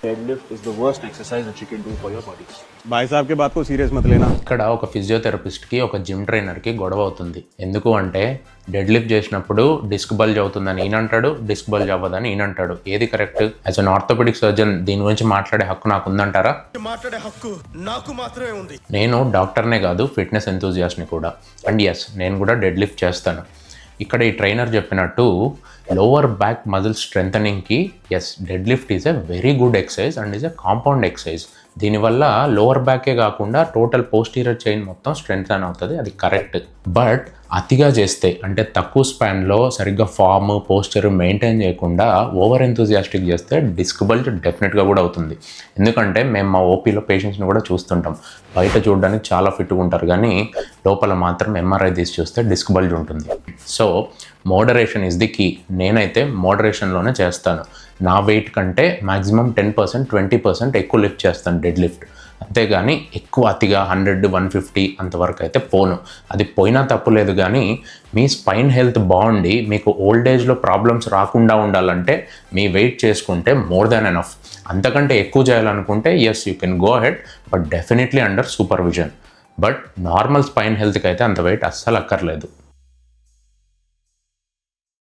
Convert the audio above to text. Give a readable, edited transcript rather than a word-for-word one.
Deadlift is the worst exercise that you can do for your body. भाई साहब के बात को सीरियस मत लेना. ఇక్కడ ఒక ఫిజియోథెరపిస్ట్కి ఒక జిమ్ ట్రైనర్కి గొడవ అవుతుంది. ఎందుకు అంటే డెడ్ లిఫ్ట్ చేసినప్పుడు డిస్క్ బల్జ్ అవుతుందని ఈయన అంటాడు, డిస్క్ బల్జ్ అవ్వదని ఈయన అంటాడు. ఏది correct? As an orthopaedic surgeon దీని గురించి మాట్లాడే హక్కు నాకు ఉందంటారా? మాట్లాడే హక్కు నాకు మాత్రమే ఉంది. నేను డాక్టర్నే కాదు, ఫిట్నెస్ ఎంతూజియాస్ట్ని కూడా. అండ్ ఎస్, నేను కూడా డెడ్ లిఫ్ట్ చేస్తాను. ఇక్కడ ఈ ట్రైనర్ చెప్పినట్టు లోవర్ బ్యాక్ మజిల్ స్ట్రెంథనింగ్కి yes, dead lift is a very good exercise and is a compound exercise. దీనివల్ల లోవర్ బ్యాకే కాకుండా టోటల్ పోస్టీరియర్ చైన్ మొత్తం స్ట్రెంథన్ అవుతుంది, అది కరెక్ట్. బట్ అతిగా చేస్తే అంటే తక్కువ స్పాన్లో సరిగ్గా ఫామ్ పోస్చర్ మెయింటైన్ చేయకుండా ఓవర్ ఎంతూజియాస్టిక్ చేస్తే డిస్క్ బల్జ్ డెఫినెట్గా కూడా అవుతుంది. ఎందుకంటే మేము మా ఓపీలో పేషెంట్స్ని కూడా చూస్తుంటాం. బయట చూడడానికి చాలా ఫిట్గా ఉంటారు కానీ లోపల మాత్రం ఎంఆర్ఐ తీసి చూస్తే డిస్క్ బల్జ్ ఉంటుంది. So moderation is the key. నేనైతే మోడరేషన్లోనే చేస్తాను. నా వెయిట్ కంటే మ్యాక్సిమం 10%, 20% ఎక్కువ లిఫ్ట్ చేస్తాను డెడ్ లిఫ్ట్. అంతేగాని ఎక్కువ అతిగా 100, 150 అంతవరకు అయితే పోను. అది పోయినా తప్పు లేదు కానీ మీ స్పైన్ హెల్త్ బాగుండి మీకు ఓల్డ్ ఏజ్లో ప్రాబ్లమ్స్ రాకుండా ఉండాలంటే మీ వెయిట్ చేసుకుంటే మోర్ దాన్ ఎనఫ్. అంతకంటే ఎక్కువ చేయాలనుకుంటే yes, you can go ahead, but definitely under supervision. But normal spine హెల్త్కి అయితే అంత వెయిట్ అస్సలు అక్కర్లేదు.